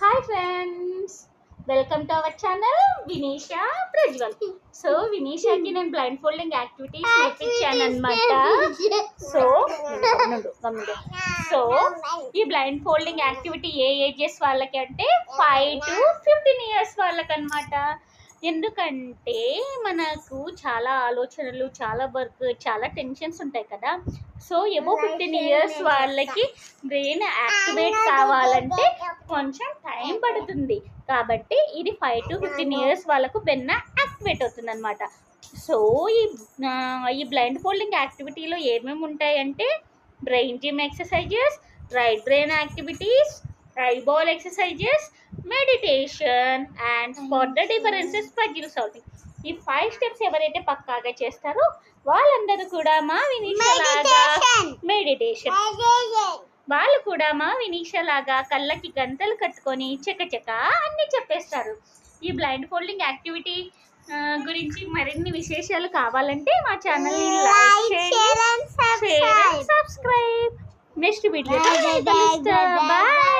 Hi friends, welcome to our channel Vinisha Prajwal. So వినీషాకి నేను blind folding activities నేర్పించాను అనమాట. సో ఈ బ్లైండ్ ఫోల్డింగ్ యాక్టివిటీ ఏ ఏజెస్ వాళ్ళకి అంటే 5 to 15 ఇయర్స్ వాళ్ళకి అనమాట. ఎందుకంటే మనకు చాలా ఆలోచనలు, చాలా వర్క్, చాలా టెన్షన్స్ ఉంటాయి కదా. సో ఎబో 15 ఇయర్స్ వాళ్ళకి బ్రెయిన్ యాక్టివేట్ కావాలంటే కొంచెం టైం పడుతుంది. కాబట్టి ఇది 5 to 15 ఇయర్స్ వాళ్ళకు బెన్న యాక్టివేట్ అవుతుంది అనమాట. సో ఈ బ్లైండ్ ఫోల్డింగ్ యాక్టివిటీలో ఏమేమి ఉంటాయంటే brain gym exercises, right brain activities, eyeball exercises, meditation and for the differences puzzle solving. ఈ 5 స్టెప్స్ ఎవరైతే పక్కాగా చేస్తారో వాళ్ళందరూ కూడా మా వినీషా లాగా మెడిటేషన్, వాళ్ళు కూడా మా వినీషా లాగా కళ్ళకి గంతలు కట్టుకొని చకచక అన్ని చెప్పేస్తారు. ఈ బ్లైండ్ ఫోల్డింగ్ యాక్టివిటీ గురించి మరిన్ని విశేషాలు కావాలంటే మా ఛానల్ని లైక్ చేయండి, share and subscribe. Next video bye.